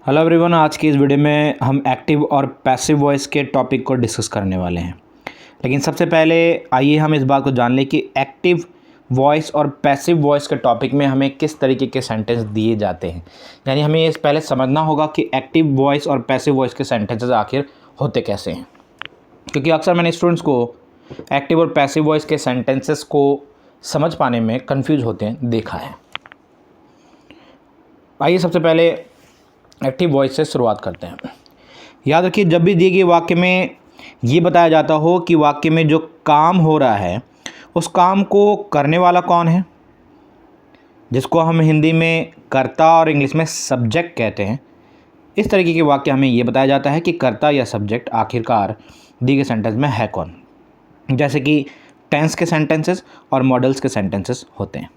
Hello everyone, आज की इस वीडियो में हम एक्टिव और पैसिव वॉइस के टॉपिक को डिस्कस करने वाले हैं। लेकिन सबसे पहले आइए हम इस बात को जान लें कि एक्टिव वॉइस और पैसिव वॉइस के टॉपिक में हमें किस तरीके के सेंटेंस दिए जाते हैं। यानी हमें इस पहले समझना होगा कि एक्टिव वॉइस और पैसिव वॉइस के सेंटेंसेस आखिर होते कैसे हैं, क्योंकि अक्सर मैंने स्टूडेंट्स को एक्टिव और पैसिव वॉइस के सेंटेंसेस को समझ पाने में कन्फ्यूज होते हैं देखा है। आइए सबसे पहले एक्टिव वॉइस से शुरुआत करते हैं। याद रखिए, जब भी दिए गए वाक्य में ये बताया जाता हो कि वाक्य में जो काम हो रहा है उस काम को करने वाला कौन है, जिसको हम हिंदी में कर्ता और इंग्लिश में सब्जेक्ट कहते हैं, इस तरीके के वाक्य हमें ये बताया जाता है कि कर्ता या सब्जेक्ट आखिरकार दिए गए सेंटेंस में है कौन। जैसे कि टेंस के सेंटेंसेस और मॉडल्स के सेंटेंसेस होते हैं।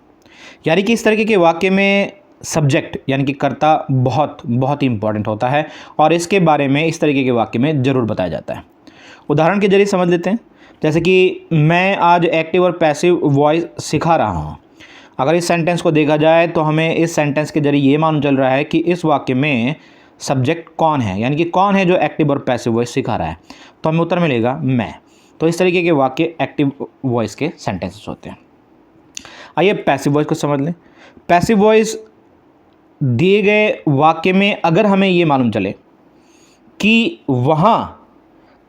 यानी कि इस तरीके के वाक्य में सब्जेक्ट यानी कि कर्ता बहुत बहुत ही इंपॉर्टेंट होता है और इसके बारे में इस तरीके के वाक्य में ज़रूर बताया जाता है। उदाहरण के जरिए समझ लेते हैं। जैसे कि मैं आज एक्टिव और पैसिव वॉइस सिखा रहा हूँ। अगर इस सेंटेंस को देखा जाए तो हमें इस सेंटेंस के जरिए ये मालूम चल रहा है कि इस वाक्य में सब्जेक्ट कौन है, यानी कि कौन है जो एक्टिव और पैसिव वॉइस सिखा रहा है। तो हमें उत्तर मिलेगा मैं। तो इस तरीके के वाक्य एक्टिव वॉइस के सेंटेंसेस होते हैं। आइए पैसिव वॉइस को समझ लें। पैसिव वॉइस दिए गए वाक्य में अगर हमें ये मालूम चले कि वहाँ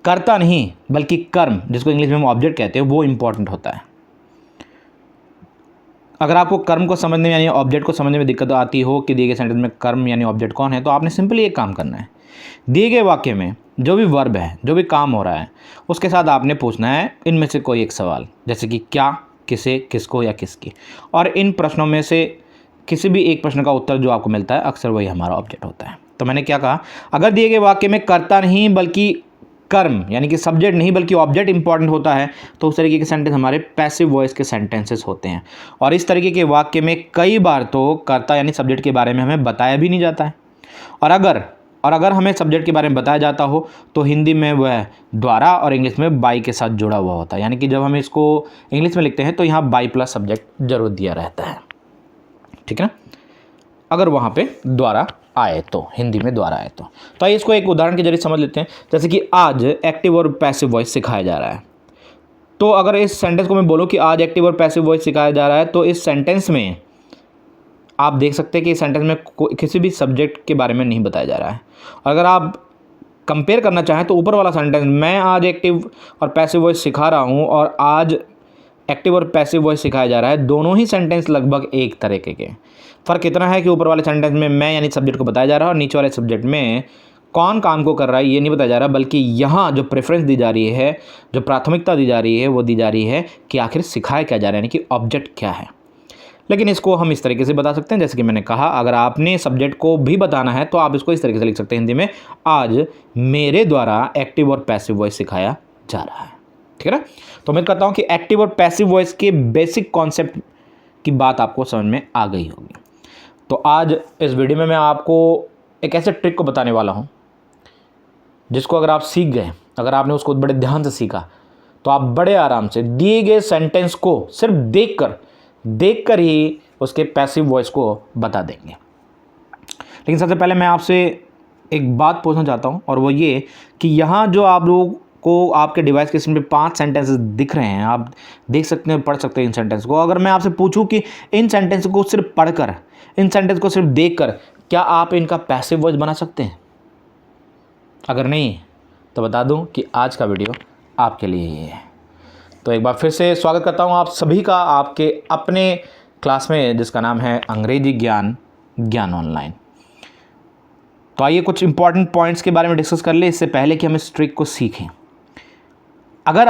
कर्ता नहीं बल्कि कर्म, जिसको इंग्लिश में हम ऑब्जेक्ट कहते हैं, वो इंपॉर्टेंट होता है। अगर आपको कर्म को समझने में यानी ऑब्जेक्ट को समझने में दिक्कत आती हो कि दिए गए सेंटेंस में कर्म यानी ऑब्जेक्ट कौन है, तो आपने सिंपली एक काम करना है। दिए गए वाक्य में जो भी वर्ब है, जो भी काम हो रहा है, उसके साथ आपने पूछना है इनमें से कोई एक सवाल, जैसे कि क्या, किसे, किसको या किसकी। और इन प्रश्नों में से किसी भी एक प्रश्न का उत्तर जो आपको मिलता है अक्सर वही हमारा ऑब्जेक्ट होता है। तो मैंने क्या कहा, अगर दिए गए वाक्य में कर्ता नहीं बल्कि कर्म यानी कि सब्जेक्ट नहीं बल्कि ऑब्जेक्ट इंपॉर्टेंट होता है, तो उस तरीके के सेंटेंस हमारे पैसिव वॉइस के सेंटेंसेस होते हैं। और इस तरीके के वाक्य में कई बार तो कर्ता यानी सब्जेक्ट के बारे में हमें बताया भी नहीं जाता है। और अगर हमें सब्जेक्ट के बारे में बताया जाता हो तो हिंदी में वह द्वारा और इंग्लिश में बाई के साथ जुड़ा हुआ होता है। यानी कि जब हम इसको इंग्लिश में लिखते हैं तो यहाँ बाई प्लस सब्जेक्ट जरूर दिया रहता है, ठीक है ना, अगर वहाँ पे द्वारा आए तो, हिंदी में द्वारा आए तो आइए इसको एक उदाहरण के जरिए समझ लेते हैं। जैसे कि आज एक्टिव और पैसिव वॉइस सिखाया जा रहा है। तो अगर इस सेंटेंस को मैं बोलूँ कि आज एक्टिव और पैसिव वॉइस सिखाया जा रहा है, तो इस सेंटेंस में आप देख सकते हैं कि इस सेंटेंस में किसी भी सब्जेक्ट के बारे में नहीं बताया जा रहा है। अगर आप कंपेयर करना चाहें तो ऊपर वाला सेंटेंस, मैं आज एक्टिव और पैसिव वॉइस सिखा रहा हूँ, और आज एक्टिव और पैसिव वॉइस सिखाया जा रहा है, दोनों ही सेंटेंस लगभग एक तरीके के। फ़र्क इतना है कि ऊपर वाले सेंटेंस में मैं यानी सब्जेक्ट को बताया जा रहा है और नीचे वाले सब्जेक्ट में कौन काम को कर रहा है ये नहीं बताया जा रहा, बल्कि यहाँ जो प्रेफरेंस दी जा रही है, जो प्राथमिकता दी जा रही है, वो दी जा रही है कि आखिर सिखाया क्या जा रहा है, यानी कि ऑब्जेक्ट क्या है। लेकिन इसको हम इस तरीके से बता सकते हैं, जैसे कि मैंने कहा, अगर आपने सब्जेक्ट को भी बताना है तो आप इसको इस तरीके से लिख सकते हैं हिंदी में, आज मेरे द्वारा एक्टिव और पैसिव वॉइस सिखाया जा रहा है, ठीक है ना। तो मैं कहता हूँ कि एक्टिव और पैसिव वॉइस के बेसिक कॉन्सेप्ट की बात आपको समझ में आ गई होगी। तो आज इस वीडियो में मैं आपको एक ऐसे ट्रिक को बताने वाला हूँ जिसको अगर आप सीख गए, अगर आपने उसको बड़े ध्यान से सीखा, तो आप बड़े आराम से दिए गए सेंटेंस को सिर्फ देखकर ही उसके पैसिव वॉइस को बता देंगे। लेकिन सबसे पहले मैं आपसे एक बात पूछना चाहता हूँ, और वो ये कि यहाँ जो आप लोग को आपके डिवाइस के स्क्रीन पे 5 सेंटेंसेस दिख रहे हैं, आप देख सकते हैं, पढ़ सकते हैं इन सेंटेंस को। अगर मैं आपसे पूछूं कि इन सेंटेंस को सिर्फ पढ़कर, इन सेंटेंस को सिर्फ देखकर, क्या आप इनका पैसिव वॉइस बना सकते हैं? अगर नहीं तो बता दूं कि आज का वीडियो आपके लिए ही है। तो एक बार फिर से स्वागत करता हूँ आप सभी का आपके अपने क्लास में, जिसका नाम है अंग्रेजी ज्ञान ऑनलाइन। तो आइए कुछ इंपॉर्टेंट पॉइंट्स के बारे में डिस्कस कर ले इससे पहले कि हम इस ट्रिक को सीखें। अगर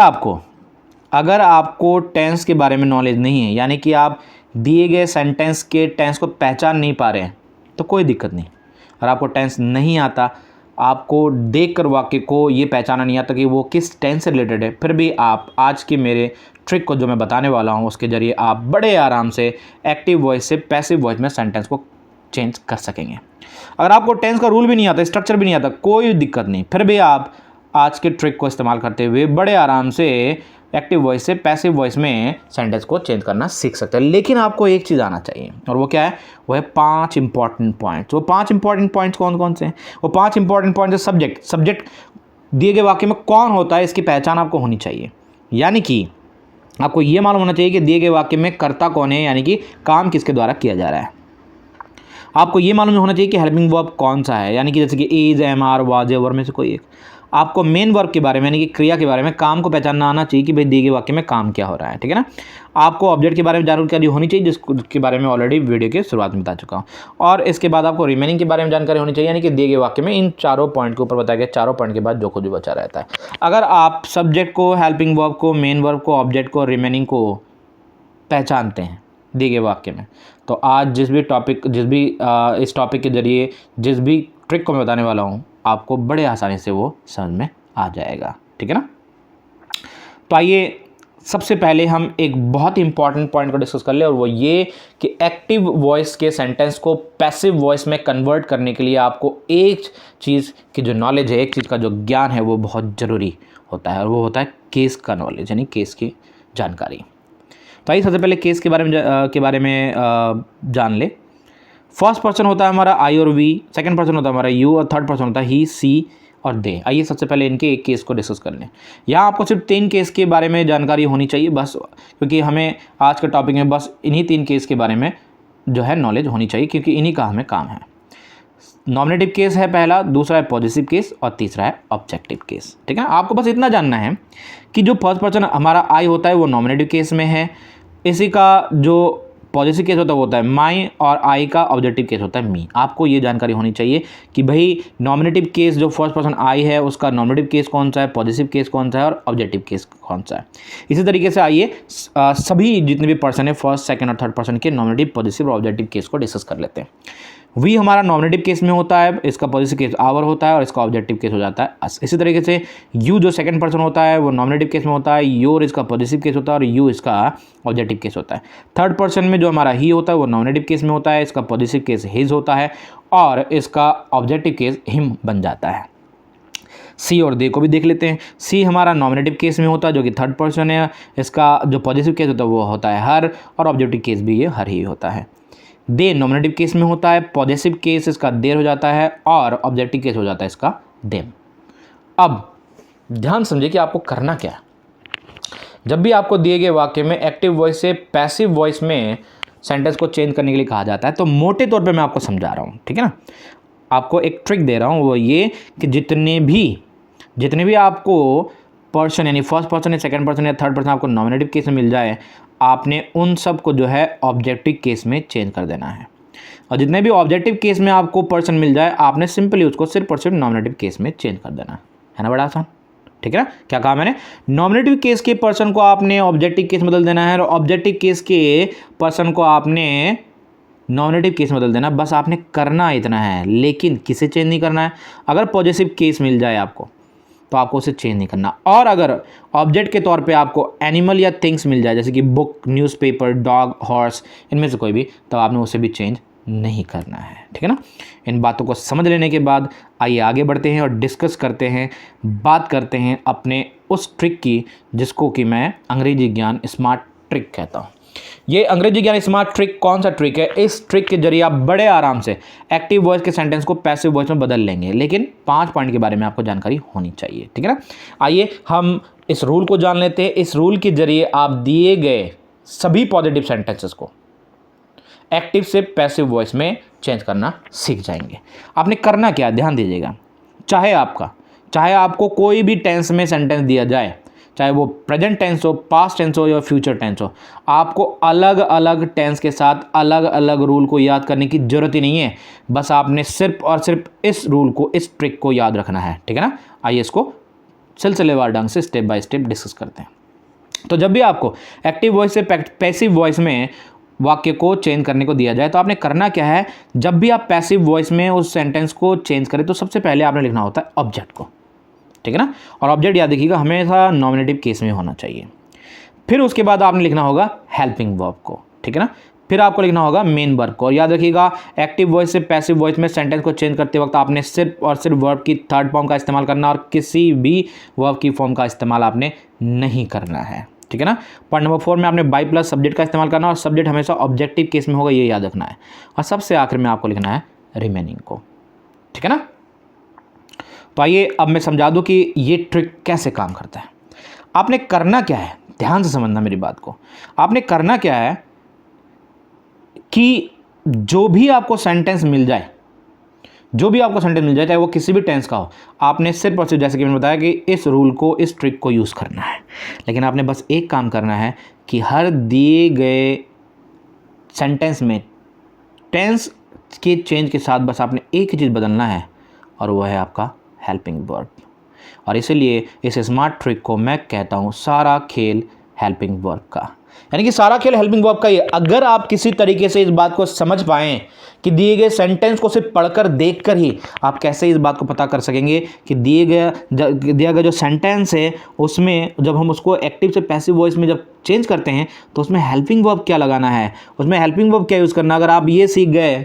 आपको टेंस के बारे में नॉलेज नहीं है, यानी कि आप दिए गए सेंटेंस के टेंस को पहचान नहीं पा रहे हैं, तो कोई दिक्कत नहीं। अगर आपको टेंस नहीं आता, आपको देखकर वाक्य को ये पहचाना नहीं आता कि वो किस टेंस से रिलेटेड है, फिर भी आप आज के मेरे ट्रिक को जो मैं बताने वाला हूँ उसके ज़रिए आप बड़े आराम से एक्टिव वॉइस से पैसिव वॉइस में सेंटेंस को चेंज कर सकेंगे। अगर आपको टेंस का रूल भी नहीं आता, स्ट्रक्चर भी नहीं आता, कोई दिक्कत नहीं, फिर भी आप आज के ट्रिक को इस्तेमाल करते हुए बड़े आराम से एक्टिव वॉइस से पैसिव वॉइस में सेंटेंस को चेंज करना सीख सकते हैं। लेकिन आपको एक चीज़ आना चाहिए, और वो क्या है? वो है 5 इंपॉर्टेंट पॉइंट्स। वो 5 इंपॉर्टेंट पॉइंट्स कौन कौन से हैं? वो 5 इंपॉर्टेंट पॉइंट्स है सब्जेक्ट दिए गए वाक्य में कौन होता है, इसकी पहचान आपको होनी चाहिए। यानी कि आपको ये मालूम होना चाहिए कि दिए गए वाक्य में कर्ता कौन है, यानी कि काम किसके द्वारा किया जा रहा है। आपको ये मालूम होना चाहिए कि हेल्पिंग वर्ब कौन सा है, यानी कि जैसे कि इज, एम, आर, वाज, वर में से कोई एक। आपको मेन वर्ब के बारे में, यानी कि क्रिया के बारे में, काम को पहचानना आना चाहिए कि भाई दिए गए वाक्य में काम क्या हो रहा है, ठीक है ना। आपको ऑब्जेक्ट के बारे में जानकारी होनी चाहिए, जिसके बारे में ऑलरेडी वीडियो के शुरुआत में बता चुका हूँ। और इसके बाद आपको रिमेनिंग के बारे में जानकारी होनी चाहिए, यानी कि दिए गए वाक्य में इन चारों पॉइंट के ऊपर बताया गया, चारों पॉइंट के बाद जो कुछ भी बचा रहता है। अगर आप सब्जेक्ट को, हेल्पिंग वर्ब को, मेन वर्ब को, ऑब्जेक्ट को, रिमेनिंग को पहचानते हैं दिए गए वाक्य में, तो आज जिस भी इस टॉपिक के जरिए जिस भी ट्रिक को मैं बताने वाला हूँ, आपको बड़े आसानी से वो समझ में आ जाएगा, ठीक है ना। तो आइए सबसे पहले हम एक बहुत ही इंपॉर्टेंट पॉइंट को डिस्कस कर ले, और वो ये कि एक्टिव वॉइस के सेंटेंस को पैसिव वॉइस में कन्वर्ट करने के लिए आपको एक चीज़ की जो नॉलेज है, एक चीज़ का जो ज्ञान है, वो बहुत ज़रूरी होता है, और वो होता है केस का नॉलेज, यानी केस की जानकारी। तो आइए सबसे पहले केस के बारे में जान ले। फर्स्ट पर्सन होता है हमारा आई और वी, सेकंड पर्सन होता है हमारा यू, और थर्ड पर्सन होता है ही, सी और दे। आइए सबसे पहले इनके एक केस को डिस्कस कर लें। यहाँ आपको सिर्फ 3 केस के बारे में जानकारी होनी चाहिए बस, क्योंकि हमें आज के टॉपिक में बस इन्हीं 3 केस के बारे में जो है नॉलेज होनी चाहिए, क्योंकि इन्हीं का हमें काम है। नॉमिनेटिव केस है पहला, दूसरा है पॉजिटिव केस, और तीसरा है ऑब्जेक्टिव केस, ठीक है ना। आपको बस इतना जानना है कि जो फर्स्ट पर्सन हमारा आई होता है वो नॉमिनेटिव केस में है, इसी का जो पॉजिटिव केस होता है वो होता है माई, और आई का ऑब्जेक्टिव केस होता है मी। आपको ये जानकारी होनी चाहिए कि भाई नॉमिनेटिव केस जो फर्स्ट पर्सन आई है उसका नॉमिनेटिव केस कौन सा है, पॉजिटिव केस कौन सा है, और ऑब्जेक्टिव केस कौन सा है। इसी तरीके से आइए सभी जितने भी पर्सन है फर्स्ट, सेकंड और थर्ड पर्सन के नॉमिनेटिव, पॉजिटिव और ऑब्जेक्टिव केस को डिस्कस कर लेते हैं। वी हमारा नॉमिनेटिव केस में होता है, इसका पॉजिटिव केस आवर होता है, और इसका ऑब्जेक्टिव केस हो जाता है अस। इसी तरीके से यू जो सेकंड पर्सन होता है वो नॉमिनेटिव केस में होता है, योर इसका पॉजिटिव केस होता है, और यू इसका ऑब्जेक्टिव केस होता है। थर्ड पर्सन में जो हमारा ही होता है वो नॉमिनेटिव केस में होता है, इसका पॉजिटिव केस हिज होता है, और इसका ऑब्जेक्टिव केस हिम बन जाता है। सी और दे को भी देख लेते हैं। सी हमारा नॉमिनेटिव केस में होता है जो कि थर्ड पर्सन है, इसका जो पॉजिटिव केस होता है वो होता है हर, और ऑब्जेक्टिव केस भी ये हर ही होता है। दे नॉमिनेटिव केस में होता है, पॉजिटिव केस इसका देर हो जाता है, और ऑब्जेक्टिव केस हो जाता है इसका देम। अब ध्यान समझिए कि आपको करना क्या है। जब भी आपको दिए गए वाक्य में एक्टिव वॉइस से पैसिव वॉइस में सेंटेंस को चेंज करने के लिए कहा जाता है, तो मोटे तौर पे मैं आपको समझा रहा हूँ, ठीक है ना। आपको एक ट्रिक दे रहा हूँ, वो ये कि जितने भी आपको पर्सन, यानी फर्स्ट पर्सन या सेकंड पर्सन या थर्ड पर्सन आपको नॉमिनेटिव केस में मिल जाए, आपने उन सब को जो है ऑब्जेक्टिव केस में चेंज कर देना है। और जितने भी ऑब्जेक्टिव केस में आपको पर्सन मिल जाए, आपने सिंपली उसको सिर्फ और सिर्फ नॉमिनेटिव केस में चेंज कर देना है ना। बड़ा आसान, ठीक है ना। क्या कहा मैंने? नॉमिनेटिव केस के पर्सन को आपने ऑब्जेक्टिव केस में बदल देना है, और ऑब्जेक्टिव केस के पर्सन को आपने नॉमिनेटिव केस में बदल देना। बस आपने करना इतना है, लेकिन किसे चेंज नहीं करना है। अगर पॉजिटिव केस मिल जाए आपको तो आपको उसे चेंज नहीं करना, और अगर ऑब्जेक्ट के तौर पे आपको एनिमल या थिंग्स मिल जाए, जैसे कि बुक, न्यूज़पेपर, डॉग, हॉर्स, इनमें से कोई भी, तो आपने उसे भी चेंज नहीं करना है, ठीक है ना। इन बातों को समझ लेने के बाद आइए आगे बढ़ते हैं और डिस्कस करते हैं, बात करते हैं अपने उस ट्रिक की जिसको कि मैं अंग्रेजी ज्ञान स्मार्ट ट्रिक कहता हूँ। ये अंग्रेजी ज्ञान स्मार्ट ट्रिक कौन सा ट्रिक है? इस ट्रिक के जरिए आप बड़े आराम से एक्टिव वॉइस के सेंटेंस को पैसिव वॉइस में बदल लेंगे, लेकिन 5 पॉइंट के बारे में आपको जानकारी होनी चाहिए, ठीक है ना। आइए हम इस रूल को जान लेते हैं। इस रूल के जरिए आप दिए गए सभी पॉजिटिव सेंटेंसेस को एक्टिव से पैसिव वॉइस में चेंज करना सीख जाएंगे। आपने करना क्या, ध्यान दीजिएगा। चाहे आपको कोई भी टेंस में सेंटेंस दिया जाए, चाहे वो प्रेजेंट टेंस हो, पास्ट टेंस हो या फ्यूचर टेंस हो, आपको अलग अलग टेंस के साथ अलग अलग रूल को याद करने की ज़रूरत ही नहीं है। बस आपने सिर्फ और सिर्फ इस रूल को, इस ट्रिक को याद रखना है, ठीक है ना। आइए इसको सिलसिलेवार ढंग से स्टेप बाय स्टेप डिस्कस करते हैं। तो जब भी आपको एक्टिव वॉइस से पैसिव वॉइस में वाक्य को चेंज करने को दिया जाए, तो आपने करना क्या है। जब भी आप पैसिव वॉइस में उस सेंटेंस को चेंज करें, तो सबसे पहले आपने लिखना होता है ऑब्जेक्ट को, ठीक है ना। और ऑब्जेक्ट याद रखिएगा हमेशा नॉमिनेटिव केस में होना चाहिए। फिर उसके बाद आपने लिखना होगा हेल्पिंग वर्ब को, ठीक है ना। फिर आपको लिखना होगा मेन वर्ब को। और याद रखिएगा एक्टिव वॉइस से पैसिव वॉइस में सेंटेंस को चेंज करते वक्त आपने सिर्फ और सिर्फ वर्ब की थर्ड फॉर्म का इस्तेमाल करना और किसी भी वर्ब की फॉर्म का इस्तेमाल आपने नहीं करना है, ठीक है ना। पॉइंट नंबर 4 में आपने बाई प्लस सब्जेक्ट का इस्तेमाल करना और सब्जेक्ट हमेशा ऑब्जेक्टिव केस में होगा, ये याद रखना है। और सबसे आखिर में आपको लिखना है रिमेनिंग को, ठीक है ना। तो आइए अब मैं समझा दूं कि ये ट्रिक कैसे काम करता है। आपने करना क्या है, ध्यान से समझना मेरी बात को। आपने करना क्या है कि जो भी आपको सेंटेंस मिल जाए, चाहे वो किसी भी टेंस का हो, आपने सिर्फ और सिर्फ जैसे कि मैंने बताया कि इस रूल को, इस ट्रिक को यूज़ करना है। लेकिन आपने बस एक काम करना है कि हर दिए गए सेंटेंस में टेंस के चेंज के साथ बस आपने एक ही चीज़ बदलना है और वो है आपका हेल्पिंग वर्ब। और इसीलिए इस स्मार्ट ट्रिक को मैं कहता हूँ सारा खेल हेल्पिंग वर्ब का, यानी कि सारा खेल हेल्पिंग वर्ब का ही है। अगर आप किसी तरीके से इस बात को समझ पाएं कि दिए गए सेंटेंस को सिर्फ पढ़कर देखकर ही आप कैसे इस बात को पता कर सकेंगे कि दिया गया जो सेंटेंस है उसमें जब हम उसको एक्टिव से पैसिव वॉइस में जब चेंज करते हैं तो उसमें हेल्पिंग वर्ब क्या लगाना है, उसमें हेल्पिंग वर्ब क्या यूज़ करना, अगर आप ये सीख गए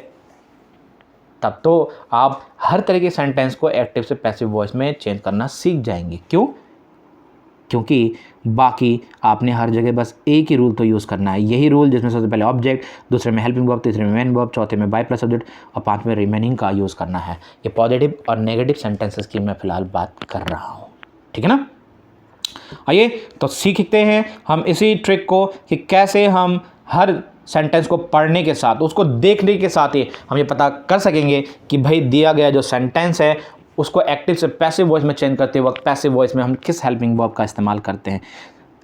तब तो आप हर तरह के सेंटेंस को एक्टिव से पैसिव वॉइस में चेंज करना सीख जाएंगे। क्यों? क्योंकि बाकी आपने हर जगह बस एक ही रूल तो यूज़ करना है, यही रूल जिसमें सबसे पहले ऑब्जेक्ट, दूसरे में हेल्पिंग वर्ब, तीसरे में मेन वर्ब, चौथे में बाई प्लस सब्जेक्ट और पांचवें रिमेनिंग का यूज़ करना है। ये पॉजिटिव और नेगेटिव सेंटेंसेस की मैं फिलहाल बात कर रहा हूँ, ठीक है ना। आइए तो सीखते हैं हम इसी ट्रिक को कि कैसे हम हर सेंटेंस को पढ़ने के साथ, उसको देखने के साथ ही हम ये पता कर सकेंगे कि भाई दिया गया जो सेंटेंस है उसको एक्टिव से पैसिव वॉइस में चेंज करते वक्त पैसिव वॉइस में हम किस हेल्पिंग वर्ब का इस्तेमाल करते हैं।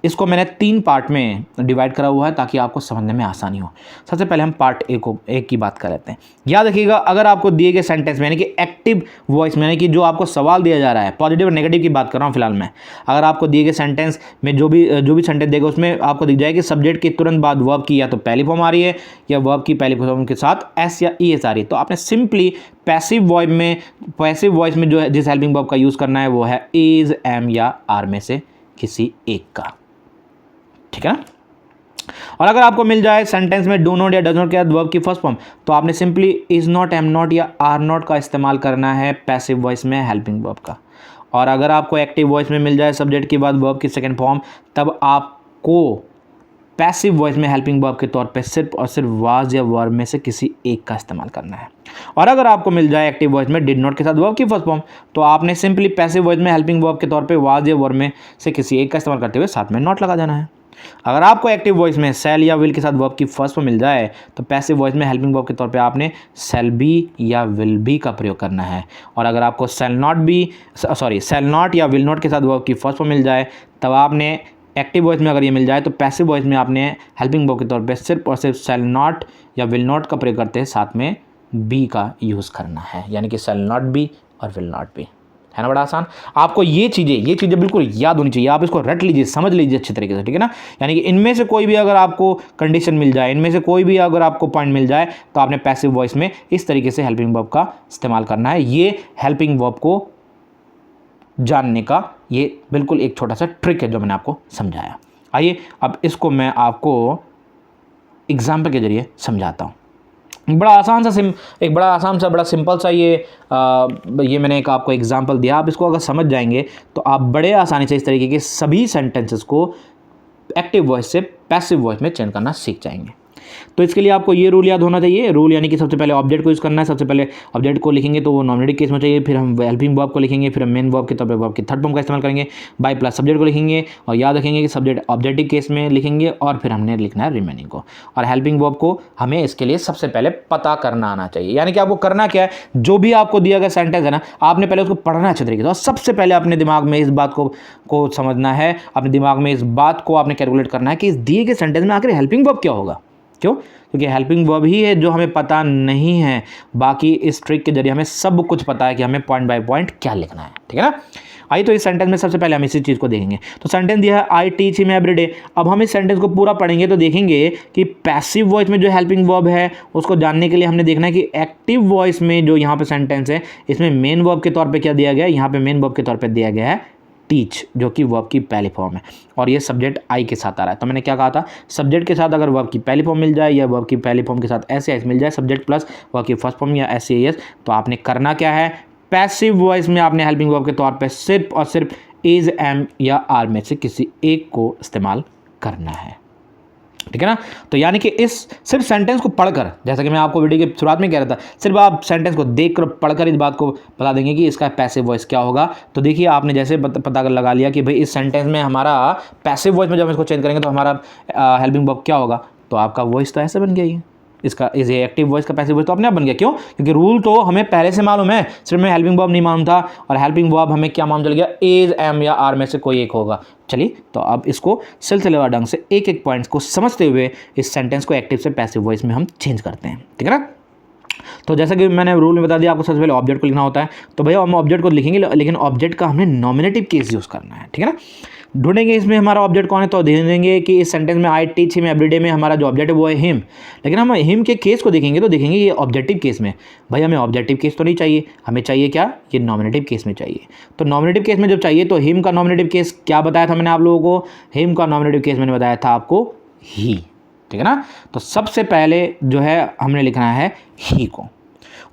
इसको मैंने 3 पार्ट में डिवाइड करा हुआ है ताकि आपको समझने में आसानी हो। सबसे पहले हम पार्ट एक की बात कर लेते हैं। याद रखिएगा, अगर आपको दिए गए सेंटेंस में यानी कि एक्टिव वॉइस में, यानी कि जो आपको सवाल दिया जा रहा है, पॉजिटिव और नेगेटिव की बात कर रहा हूँ फिलहाल मैं, अगर आपको दिए गए सेंटेंस में जो भी सेंटेंस देगा उसमें आपको दिख जाए कि सब्जेक्ट के तुरंत बाद वर्ब की या तो पहली फॉर्म आ रही है या वर्ब की पहली फॉर्म के साथ एस या ई एस आ रही है, तो आपने सिंपली पैसिव वॉइस में जो है जिस हेल्पिंग वर्ब का यूज़ करना है वो है इज, एम या आर में से किसी एक का, ठीक है ना। और अगर आपको मिल जाए सेंटेंस में डू नॉट या डज नॉट के बाद वर्ब की फर्स्ट फॉर्म, तो आपने simply is not, am not या आर नॉट का इस्तेमाल करना है पैसिव वॉइस में हेल्पिंग वर्ब का। और अगर आपको एक्टिव वॉइस में मिल जाए सब्जेक्ट के बाद वर्ब की सेकंड फॉर्म, तब आपको पैसिव वॉइस में हेल्पिंग वर्ब के तौर पे सिर्फ और सिर्फ वाज या वर्ब में से किसी एक का इस्तेमाल करना है। और अगर आपको मिल जाए एक्टिव वॉइस में डिड नॉट के साथ वर्ब की फर्स्ट फॉर्म, तो आपने सिंपली पैसिव वॉइस में हेल्पिंग वर्ब के तौर पे वाज या वर्ब में से किसी एक का इस्तेमाल करते हुए साथ में नॉट लगा देना है। अगर आपको एक्टिव वॉइस में सेल या विल के साथ वर्ब की फर्स्ट फॉर्म मिल जाए, तो पैसिव वॉइस में हेल्पिंग वर्ब के तौर पे आपने सेल बी या विल बी का प्रयोग करना है। और अगर आपको सेल नॉट या विल नॉट के साथ वर्ब की फर्स्ट फॉर्म मिल जाए, तब आपने एक्टिव वॉइस में अगर ये मिल जाए तो पैसिव वॉइस में आपने हेल्पिंग वर्ब के तौर पे सिर्फ और सिर्फ सेल नॉट या विल नॉट का प्रयोग करते हैं साथ में बी का यूज़ करना है, यानी कि सेल नॉट बी और विल नॉट बी। है ना बड़ा आसान। आपको ये चीज़ें बिल्कुल याद होनी चाहिए, आप इसको रट लीजिए, समझ लीजिए अच्छी तरीके से, ठीक है ना। यानी कि इनमें से कोई भी अगर आपको कंडीशन मिल जाए, इनमें से कोई भी अगर आपको पॉइंट मिल जाए, तो आपने पैसिव वॉइस में इस तरीके से हेल्पिंग वर्ब का इस्तेमाल करना है। ये हेल्पिंग वर्ब को जानने का ये बिल्कुल एक छोटा सा ट्रिक है जो मैंने आपको समझाया। आइए अब इसको मैं आपको एग्जाम्पल के जरिए समझाता हूँ। बड़ा आसान सा बड़ा सिंपल सा ये मैंने एक आपको एग्जांपल दिया। आप इसको अगर समझ जाएंगे तो आप बड़े आसानी से इस तरीके के सभी सेंटेंसेस को एक्टिव वॉइस से पैसिव वॉइस में चेंज करना सीख जाएंगे। तो इसके लिए आपको ये रूल याद होना चाहिए। रूल यानी कि सबसे पहले ऑब्जेक्ट को यूज़ करना है। सबसे पहले ऑब्जेक्ट को लिखेंगे तो वो नॉमिनेटिव केस में चाहिए, फिर हम हेल्पिंग वर्ब को लिखेंगे, फिर हम मेन वर्ब के तौर पर वर्ब की थर्ड फॉर्म का इस्तेमाल करेंगे, बाय प्लस सब्जेक्ट को लिखेंगे और याद रखेंगे कि सब्जेक्ट ऑब्जेक्टिव केस में लिखेंगे और फिर हमने लिखना है रिमेनिंग को। और हेल्पिंग वर्ब को हमें इसके लिए सबसे पहले पता करना आना चाहिए। यानी कि आपको करना क्या है, जो भी आपको दिया गया सेंटेंस है ना, आपने पहले उसको पढ़ना अच्छे तरीके से और सबसे पहले अपने दिमाग में इस बात को समझना है, अपने दिमाग में इस बात को आपने कैलकुलेट करना है कि इस दिए गए सेंटेंस में आखिर हेल्पिंग वर्ब क्या होगा। क्यों? क्योंकि हेल्पिंग वर्ब ही है जो हमें पता नहीं है, बाकी इस ट्रिक के जरिए हमें सब कुछ पता है कि हमें पॉइंट बाय पॉइंट क्या लिखना है, ठीक है ना। आइए तो इस सेंटेंस में सबसे पहले हम इसी चीज़ को देखेंगे। तो सेंटेंस दिया है I teach him every day. अब हम इस सेंटेंस को पूरा पढ़ेंगे तो देखेंगे कि पैसिव वॉइस में जो हेल्पिंग वर्ब है उसको जानने के लिए हमने देखना है कि एक्टिव वॉइस में जो यहाँ पे सेंटेंस है इसमें मेन वर्ब के तौर पे क्या दिया गया है। यहाँ पे मेन वर्ब के तौर पे दिया गया है टीच, जो कि वर्ब की पहली फॉर्म है, और ये सब्जेक्ट आई के साथ आ रहा है। तो मैंने क्या कहा था, सब्जेक्ट के साथ अगर वर्ब की पहली फॉर्म मिल जाए या वर्ब की पहली फॉर्म के साथ एस मिल जाए, सब्जेक्ट प्लस वर्ब की फर्स्ट फॉर्म या एस, तो आपने करना क्या है, पैसिव वॉइस में आपने हेल्पिंग वर्ब के तौर पे सिर्फ और सिर्फ इज, एम या आर में से किसी एक को इस्तेमाल करना है, ठीक है ना। तो यानी कि इस सिर्फ सेंटेंस को पढ़कर, जैसा कि मैं आपको वीडियो की शुरुआत में कह रहा था, सिर्फ आप सेंटेंस को देखकर पढ़कर इस बात को बता देंगे कि इसका पैसिव वॉइस क्या होगा। तो देखिए आपने जैसे पता कर लगा लिया कि भाई इस सेंटेंस में हमारा पैसिव वॉइस में जब हम इसको चेंज करेंगे तो हमारा हेल्पिंग वर्ब क्या होगा, तो आपका वॉइस तो ऐसे बन गया ही, इसका इज एक्टिव वॉइस का पैसिव वॉइस तो अपने आप बन गया। क्यों? क्योंकि रूल तो हमें पहले से मालूम है, सिर्फ में हेल्पिंग वर्ब नहीं मालूम था, और हेल्पिंग वर्ब हमें क्या मालूम चल गया, इज, एम या आर में से कोई एक होगा। चलिए तो अब इसको सिलसिलेवार ढंग से एक एक पॉइंट्स को समझते हुए इस सेंटेंस को एक्टिव से पैसिव वॉइस में हम चेंज करते हैं, ठीक है ना। तो जैसा कि मैंने रूल में बता दिया आपको, सबसे पहले ऑब्जेक्ट को लिखना होता है। तो भैया हम ऑब्जेक्ट को लिखेंगे, लेकिन ऑब्जेक्ट का हमने नॉमिनेटिव केस यूज़ करना है, ठीक है ना। ढूंढेंगे इसमें हमारा ऑब्जेक्ट कौन है, तो देखेंगे कि इस सेंटेंस में आई टीच हिम एवरीडे में हमारा जो ऑब्जेक्ट है वो है हिम, लेकिन हम हिम के केस को देखेंगे तो देखेंगे ये ऑब्जेक्टिव केस में। भाई हमें ऑब्जेक्टिव केस तो नहीं चाहिए, हमें चाहिए क्या, ये नॉमिनेटिव केस में चाहिए। तो नॉमिनेटिव केस में जब चाहिए तो हिम का नॉमिनेटिव केस क्या बताया था मैंने आप लोगों को, हिम का नॉमिनेटिव केस मैंने बताया था आपको ही, ठीक है ना। तो सबसे पहले जो है हमने लिखना है ही को,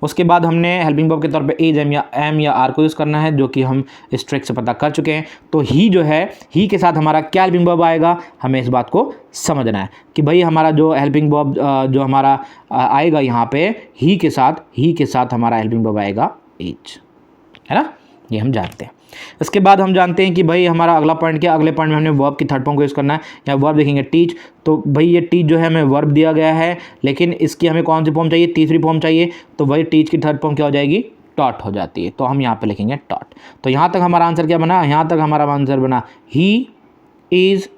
उसके बाद हमने हेल्पिंग वर्ब के तौर पे इज, एम या आर को यूज़ करना है, जो कि हम इस ट्रिक से पता कर चुके हैं। तो ही जो है, ही के साथ हमारा क्या हेल्पिंग वर्ब आएगा, हमें इस बात को समझना है कि भाई हमारा जो हेल्पिंग वर्ब जो हमारा आएगा यहाँ पे ही के साथ हमारा हेल्पिंग वर्ब आएगा इज, है ना, ये हम जानते हैं। इसके बाद हम जानते हैं कि भाई हमारा अगला पॉइंट क्या, अगले पॉइंट में हमने वर्ब की थर्ड फॉर्म को यूज़ करना है। यहाँ वर्ब देखेंगे टीच, तो भाई ये टीच जो है हमें वर्ब दिया गया है, लेकिन इसकी हमें कौन सी फॉर्म चाहिए, तीसरी फॉर्म चाहिए। तो भाई टीच की थर्ड फॉर्म क्या हो जाएगी, टॉट हो जाती है। तो हम यहाँ पे लिखेंगे टॉट। तो यहाँ तक हमारा आंसर क्या बना, यहाँ तक हमारा आंसर बना ही इज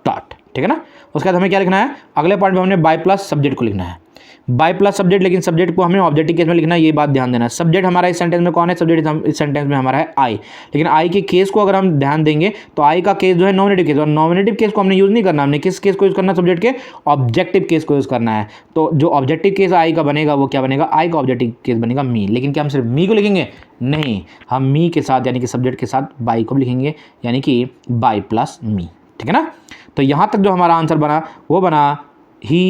टॉट, ठीक है ना। उसके बाद हमें क्या लिखना है, अगले पॉइंट में हमने बाय प्लस सब्जेक्ट को लिखना है, बाय प्लस सब्जेक्ट, लेकिन सब्जेक्ट को हमें ऑब्जेक्टिव केस में लिखना है, ये बात ध्यान देना। सब्जेक्ट हमारा इस सेंटेंस में कौन है, सब्जेक्ट इस सेंटेंस में हमारा है आई, लेकिन आई के केस को अगर हम ध्यान देंगे तो आई का केस जो है नॉमिनेटिव केस, और नॉमिनेटिव केस को हमने यूज़ नहीं करना, हमने किस केस को यूज़ करना, सब्जेक्ट के ऑब्जेक्टिव केस को यूज़ करना है। तो जो ऑब्जेक्टिव केस आई का बनेगा वो क्या बनेगा, आई का ऑब्जेक्टिव केस बनेगा मी। लेकिन क्या हम सिर्फ मी को लिखेंगे, नहीं, हम मी के साथ यानी कि सब्जेक्ट के साथ बाई को लिखेंगे, यानी कि बाई प्लस मी, ठीक है ना। तो यहाँ तक जो हमारा आंसर बना वो बना ही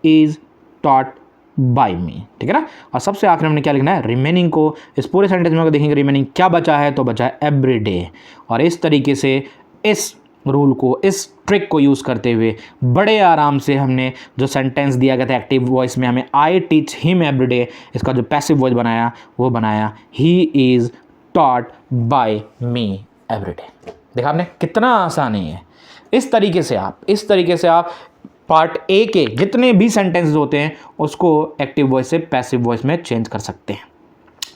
इज टॉट बाय मी, ठीक है ना। और सबसे आखिर हमने क्या लिखना है, रिमेनिंग को। इस पूरे सेंटेंस में अगर देखेंगे रिमेनिंग क्या बचा है, तो बचा है एवरी डे। और इस तरीके से इस रूल को, इस ट्रिक को यूज़ करते हुए बड़े आराम से हमने जो सेंटेंस दिया गया था एक्टिव वॉइस में, हमें I teach him every day, इसका जो पैसिव वॉइस बनाया वो बनाया he is taught by me every day. देखा आपने कितना आसान है। इस तरीके से आप पार्ट ए के जितने भी सेंटेंसेस होते हैं उसको एक्टिव वॉइस से पैसिव वॉइस में चेंज कर सकते हैं।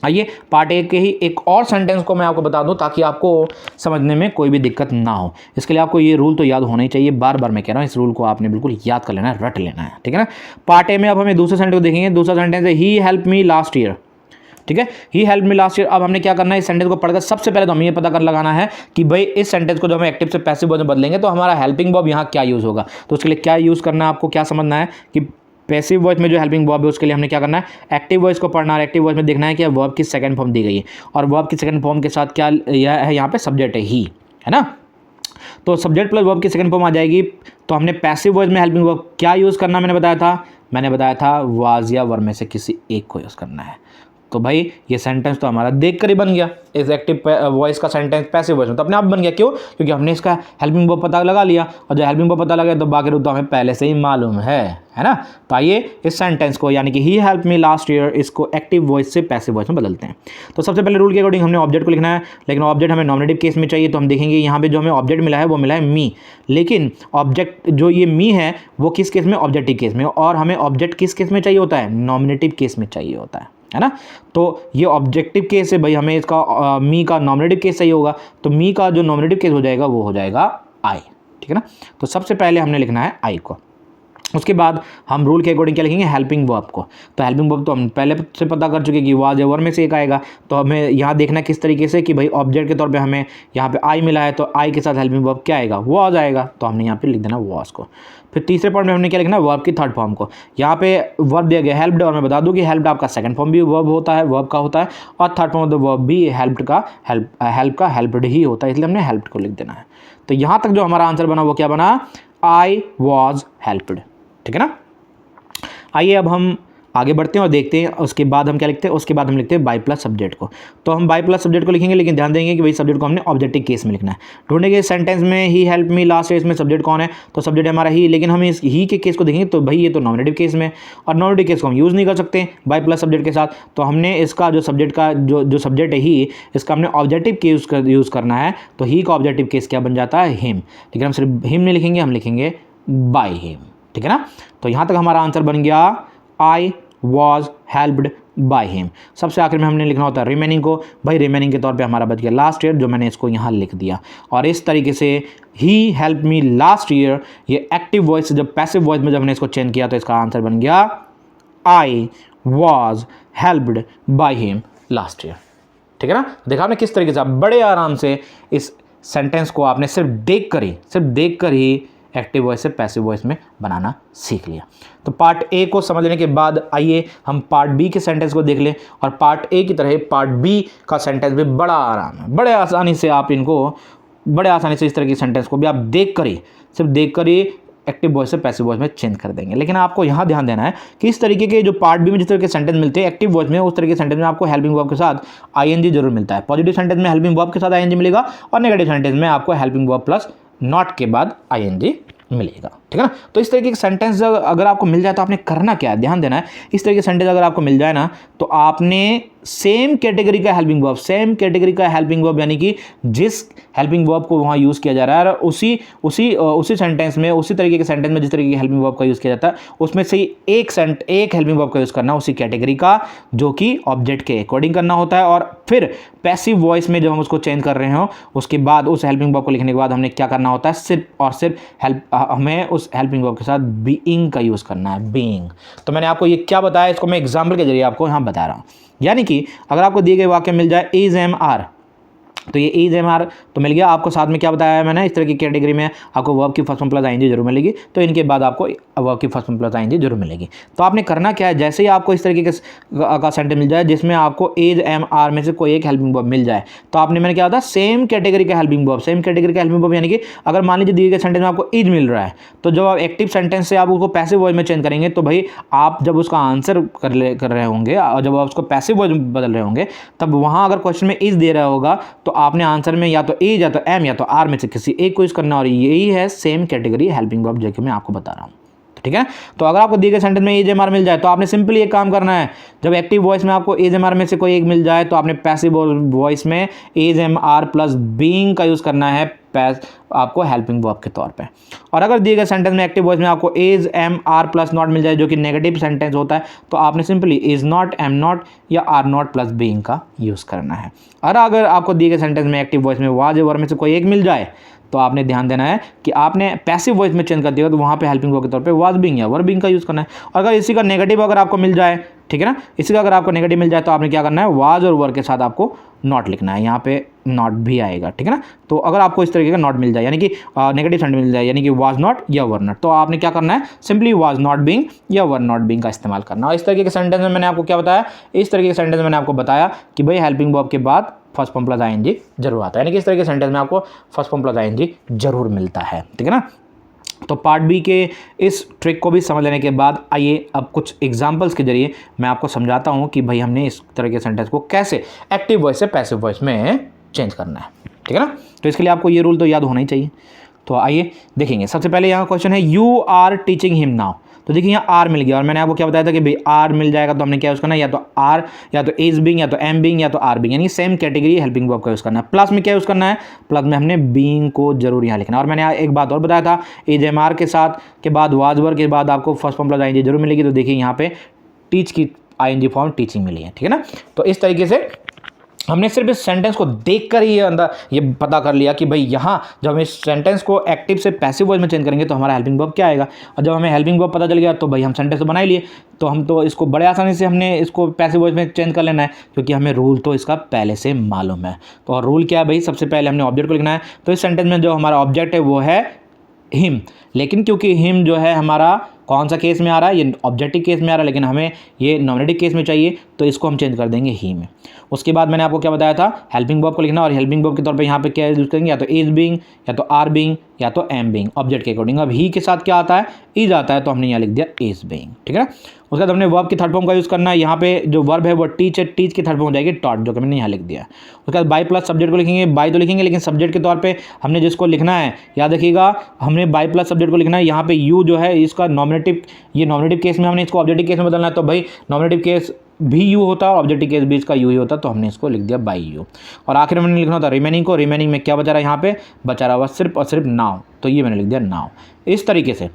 आइए पार्ट ए के ही एक और सेंटेंस को मैं आपको बता दूं ताकि आपको समझने में कोई भी दिक्कत ना हो। इसके लिए आपको ये रूल तो याद होना ही चाहिए, बार बार मैं कह रहा हूँ, इस रूल को आपने बिल्कुल याद कर लेना है, रट लेना है, ठीक है ना। पार्ट ए में अब हमें दूसरे सेंटेंस को देखेंगे। दूसरा सेंटेंस है ही हेल्प मी लास्ट ईयर, ठीक है, ही हेल्प मी लास्ट ईयर। अब हमने क्या करना है, इस सेंटेंस को पढ़कर सबसे पहले तो हमें ये पता कर लगाना है कि भाई इस सेंटेंस को जो हम एक्टिव से पैसिव वॉइस में बदलेंगे तो हमारा हेल्पिंग वर्ब यहाँ क्या यूज़ होगा। तो उसके लिए क्या यूज़ करना है, आपको क्या समझना है कि पैसिव वॉइस में जो हेल्पिंग वर्ब है उसके लिए हमने क्या करना है, एक्टिव वॉइस को पढ़ना है। एक्टिव वॉइस में देखना है कि वर्ब की सेकंड फॉर्म दी गई है, और वर्ब की सेकंड फॉर्म के साथ क्या यह है, यहाँ पे सब्जेक्ट है ही, है ना। तो सब्जेक्ट प्लस वर्ब की सेकंड फॉर्म आ जाएगी। तो हमने पैसिव वॉइस में हेल्पिंग वर्ब क्या यूज़ करना मैंने बताया था वाज या वर में से किसी एक को यूज़ करना है। तो भाई ये सेंटेंस तो हमारा देख कर ही बन गया, इस एक्टिव वॉइस का सेंटेंस पैसिव वॉइस में तो अपने आप बन गया। क्यों? क्योंकि हमने इसका हेल्पिंग वर्ब पता लगा लिया, और जो हेल्पिंग वर्ब पता लगा तो बाकी रूप तो हमें पहले से ही मालूम है ना। तो आइए इस सेंटेंस को यानी कि ही हेल्प मी लास्ट ईयर, इसको एक्टिव वॉइस से पैसिव वॉइस में बदलते हैं। तो सबसे पहले रूल के अकॉर्डिंग हमने ऑब्जेक्ट को लिखना है, लेकिन ऑब्जेक्ट हमें नॉमिनेटिव केस में चाहिए। तो हम देखेंगे यहाँ पे जो हमें ऑब्जेक्ट मिला है वो मिला है मी, लेकिन ऑब्जेक्ट जो ये मी है वो किस केस में, ऑब्जेक्टिव केस में, और हमें ऑब्जेक्ट किस केस में चाहिए होता है, नॉमिनेटिव केस में चाहिए होता है ना। तो ये ऑब्जेक्टिव केस है भाई, हमें इसका मी का नॉमिनेटिव केस चाहिए होगा, तो मी का जो नॉमिनेटिव केस हो जाएगा वो हो जाएगा आई, ठीक है ना। तो सबसे पहले हमने लिखना है आई को। उसके बाद हम रूल के अकॉर्डिंग क्या लिखेंगे, हेल्पिंग वर्ब को। तो हेल्पिंग वर्ब तो हम पहले से पता कर चुके कि वाज या वर में से एक आएगा। तो हमें यहाँ देखना है किस तरीके से कि भाई ऑब्जेक्ट के तौर पे हमें यहाँ पे आई मिला है, तो आई के साथ हेल्पिंग वर्ब क्या आएगा, वो आ जाएगा। तो हमने यहाँ पे लिख देना वाज को। फिर तीसरे पॉइंट में हमने क्या लिखना है, वर्ब की थर्ड फॉर्म को। यहाँ पे वर्ब दिया गया हेल्प्ड, और मैं बता दूँ कि हेल्प्ड आपका सेकंड फॉर्म भी वर्ब होता है, वर्ब का होता है, और third form of the verb भी हेल्प्ड का हेल्प्ड ही होता है, इसलिए हमने हेल्प्ड को लिख देना है। तो यहाँ तक जो हमारा आंसर बना वो क्या बना, आई वॉज हेल्प्ड। ठीक है ना। आइए अब हम आगे बढ़ते हैं और देखते हैं उसके बाद हम क्या लिखते हैं। उसके बाद हम लिखते हैं बाय प्लस सब्जेक्ट को। तो हम बाय प्लस सब्जेक्ट को लिखेंगे, लेकिन ध्यान देंगे कि भाई सब्जेक्ट को हमने ऑब्जेक्टिव केस में लिखना है। ढूंढेंगे सेंटेंस में ही हेल्प मी लास्ट है, इसमें सब्जेक्ट कौन है, तो सब्जेक्ट हमारा ही, लेकिन हम इस ही के केस को देखेंगे तो भाई ये तो नॉमिनेटिव केस में, और नॉमिनेटिव केस को हम यूज़ नहीं कर सकते बाय प्लस सब्जेक्ट के साथ। तो हमने इसका जो सब्जेक्ट का जो सब्जेक्ट है ही, इसका हमने ऑब्जेक्टिव केस यूज़ करना है। तो ही का ऑब्जेक्टिव केस क्या बन जाता है, हिम। लेकिन हम सिर्फ हिम नहीं लिखेंगे, हम लिखेंगे बाय हिम। ठीक है ना। तो यहाँ तक हमारा आंसर बन गया I was helped by him. सबसे आखिर में हमने लिखना होता है रिमेनिंग को। भाई रिमेनिंग के तौर पे हमारा बच गया लास्ट ईयर, जो मैंने इसको यहाँ लिख दिया। और इस तरीके से ही हेल्प मी लास्ट ईयर, ये एक्टिव वॉइस से जब पैसिव वॉइस में जब हमने इसको चेंज किया तो इसका आंसर बन गया I was helped by him last year. ठीक है ना। देखा आपने किस तरीके से आप बड़े आराम से इस सेंटेंस को आपने सिर्फ देख कर ही एक्टिव वॉइस से पैसिव वॉइस में बनाना सीख लिया। तो पार्ट ए को समझ लेने के बाद आइए हम पार्ट बी के सेंटेंस को देख लें। और पार्ट ए की तरह पार्ट बी का सेंटेंस भी बड़ा आराम है, बड़े आसानी से आप इनको बड़े आसानी से इस तरह की सेंटेंस को भी आप सिर्फ देख कर ही एक्टिव वॉइस से पैसिव वॉइस में चेंज कर देंगे। लेकिन आपको यहाँ ध्यान देना है कि इस तरीके के जो पार्ट बी में जिस तरह के सेंटेंस मिलते हैं एक्टिव वॉइस में, उस तरह के सेंटेंस में आपको हेल्पिंग वर्ब के साथ आईएनजी जरूर मिलता है। पॉजिटिव सेंटेंस में हेल्पिंग वर्ब के साथ आईएनजी मिलेगा, और नेगेटिव सेंटेंस में आपको हेल्पिंग वर्ब प्लस नॉट के बाद आईएनजी मिलेगा। ठीक है ना। तो इस तरीके के सेंटेंस अगर आपको मिल जाए तो आपने करना क्या है, ध्यान देना है। इस तरह के सेंटेंस अगर आपको मिल जाए ना, तो आपने सेम कैटेगरी का हेल्पिंग वर्ब यानी कि जिस हेल्पिंग वर्ब को वहाँ यूज़ किया जा रहा है, उसी सेंटेंस में, उसी तरीके के सेंटेंस में जिस तरीके की हेल्पिंग वर्ब का यूज़ किया जाता है, उसमें से एक हेल्पिंग वर्ब का यूज़ करना उसी कैटेगरी का, जो कि ऑब्जेक्ट के अकॉर्डिंग करना होता है। और फिर पैसिव वॉइस में जब हम उसको चेंज कर रहे हो, उसके बाद उस हेल्पिंग वर्ब को लिखने के बाद हमने क्या करना होता है, सिर्फ और सिर्फ हमें उस हेल्पिंग वर्ब के साथ बीइंग का यूज़ करना है, बीइंग। तो मैंने आपको ये क्या बताया, इसको मैं एग्जाम्पल के जरिए आपको यहाँ बता रहा हूँ। यानी कि अगर आपको दिए गए वाक्य मिल जाए इज एम आर, तो ये इज एम आर तो मिल गया आपको। साथ में क्या बताया है मैंने, इस तरह की कैटेगरी में आपको वर्ब की फर्स्ट फॉर्म प्लस आईएनजी जरूर मिलेगी। तो इनके बाद आपको वर्ब की फर्स्ट फॉर्म प्लस आईएनजी जरूर मिलेगी। तो आपने करना क्या है, जैसे ही आपको इस तरीके का सेंटेंस मिल जाए जिसमें आपको इज एम आर में से कोई एक हेल्पिंग वर्ब मिल जाए, तो आपने मैंने क्या होता है सेम कैटेगरी का हेल्पिंग वर्ब यानी कि अगर मान लीजिए दिए गए सेंटेंस में आपको इज मिल रहा है, तो जब आप एक्टिव सेंटेंस से आप उसको पैसिव वॉइस में चेंज करेंगे, तो भाई आप जब उसका आंसर कर रहे होंगे और जब आप उसको पैसिव वॉइस में बदल रहे होंगे, तब वहाँ अगर क्वेश्चन में इज दे रहा होगा तो आपने आंसर में या तो ए या तो एम या तो आर में से किसी एक को यूज करना। और यही है सेम कैटेगरी हेल्पिंग वर्ब जो कि मैं आपको बता रहा हूँ। ठीक है। तो अगर आपको दिए गए सेंटेंस में एज एम आर मिल जाए, तो आपने सिंपली एक काम करना है, जब एक्टिव वॉइस में आपको एज एम आर में से कोई एक मिल जाए, तो आपने पैसिव वॉइस में as M R plus being का यूज़ करना है आपको हेल्पिंग वर्ब के तौर पे। और अगर दिए गए सेंटेंस में एक्टिव वॉइस में आपको is M R plus not मिल जाए, जो कि नेगेटिव सेंटेंस होता है, तो आपने simply is not, am not या आर नॉट प्लस बीइंग का यूज़ करना है। और अगर आपको दिए गए सेंटेंस में एक्टिव वॉइस में वाज या वर में से कोई एक मिल जाए, तो आपने ध्यान देना है कि आपने पैसिव वॉइस में चेंज कर दिया तो वहाँ पे हेल्पिंग वर्ब के तौर पे वाज बीइंग या वर बीइंग का यूज़ करना है। और अगर इसी का नेगेटिव अगर आपको मिल जाए, ठीक है ना, इसी का अगर आपको नेगेटिव मिल जाए, तो आपने क्या करना है, वाज और वर के साथ आपको नॉट लिखना है। यहाँ पे नॉट भी आएगा। ठीक है ना। तो अगर आपको इस तरीके का नॉट मिल जाए, यानी कि नेगेटिव सेंटेंस मिल जाए, यानी कि वाज नॉट या वर नॉट, तो आपने क्या करना है, सिंपली वाज नॉट बीइंग या वर नॉट बीइंग का इस्तेमाल करना। और इस तरीके के सेंटेंस में मैंने आपको क्या बताया, इस तरीके के सेंटेंस में मैंने आपको बताया कि भाई हेल्पिंग वर्ब के बाद फर्स्ट फॉर्म प्लस आईएनजी जरूर आता है, यानी कि इस तरह के सेंटेंस में आपको फर्स्ट फॉर्म प्लस आईएनजी जरूर मिलता है। ठीक है ना। तो पार्ट बी के इस ट्रिक को भी समझ लेने के बाद आइए अब कुछ एग्जांपल्स के जरिए मैं आपको समझाता हूं कि भाई हमने इस तरह के सेंटेंस को कैसे एक्टिव वॉइस से पैसिव वॉइस में चेंज करना है। ठीक है ना। तो इसके लिए आपको ये रूल तो याद होना ही चाहिए। तो आइए देखेंगे। सबसे पहले यहाँ क्वेश्चन है you are teaching him now. तो देखिए यहाँ आर मिल गया, और मैंने आपको क्या बताया था कि भाई आर मिल जाएगा तो हमने क्या यूज़ करना है, या तो आर या तो इज बीइंग या तो एम बीइंग या तो आर बीइंग, यानी सेम कैटेगरी हेल्पिंग वर्ब का यूज़ करना है। प्लस में क्या यूज़ करना है, प्लस में हमने बीइंग को जरूर यहाँ लिखना है। और मैंने एक बात और बताया था, इज एम आर के साथ के बाद वाज वर के बाद आपको फर्स्ट फॉर्म प्लस आईएनजी जरूर मिलेगी। तो देखिए यहाँ पे टीच की आईएनजी फॉर्म टीचिंग मिली है। ठीक है ना। तो इस तरीके से हमने सिर्फ इस सेंटेंस को देखकर ही ये पता कर लिया कि भाई यहाँ जब हम इस सेंटेंस को एक्टिव से पैसिव वॉइस में चेंज करेंगे तो हमारा हेल्पिंग वर्ब क्या आएगा, और जब हमें हेल्पिंग वर्ब पता चल गया तो भाई हम सेंटेंस तो बना ही लिए, तो हम तो इसको बड़े आसानी से हमने इसको पैसिव वॉइस में चेंज कर लेना है, क्योंकि हमें रूल तो इसका पहले से मालूम है। तो और रूल क्या है भाई, सबसे पहले हमने ऑब्जेक्ट को लिखना है, तो इस सेंटेंस में जो हमारा ऑब्जेक्ट है वो है हिम, लेकिन क्योंकि हिम जो है हमारा कौन सा केस में आ रहा है, ये ऑब्जेक्टिव केस में आ रहा है, लेकिन हमें ये नॉमिनेटिव केस में चाहिए, तो इसको हम चेंज कर देंगे ही में। उसके बाद मैंने आपको क्या बताया था, हेल्पिंग वर्ब को लिखना, और हेल्पिंग वर्ब के तौर पे यहाँ पे क्या यूज करेंगे, या तो इज बीइंग, या तो आर बीइंग, या तो एम बीइंग, ऑब्जेक्ट के अकॉर्डिंग। अब ही के साथ क्या आता है, इज आता है, तो हमने यहाँ लिख दिया इज बीइंग, ठीक है ना। उसके बाद हमने वर्ब की थर्ड फॉर्म का यूज़ करना है, यहाँ पे जो वर्ब है वो टीच है, टीच की थर्ड फॉर्म हो जाएगी टॉट, जो कि मैंने यहाँ लिख दिया। उसके बाद बाई प्लस सब्जेक्ट को लिखेंगे, बाई तो लिखेंगे लेकिन सब्जेक्ट के तौर पे हमने जिसको लिखना है, याद रखिएगा हमने बाई प्लस सब्जेक्ट को लिखना है, यहाँ पे यू जो है इसका नॉमिनेटिव, ये नॉमिनेटिव केस में हमने इसको ऑब्जेक्टिव केस में बदलना है, तो भाई नॉमिनेटिव केस भी यू होता है और ऑब्जेक्टिव केस भी इसका यू ही होता है, तो हमने इसको लिख दिया बाई यू। और आखिर में मैंने लिखना होता है रिमेनिंग को, रिमेनिंग में क्या बचा रहा है, यहाँ पे बचा रहा हुआ सिर्फ और सिर्फ नाउ, तो ये मैंने लिख दिया नाउ। इस तरीके से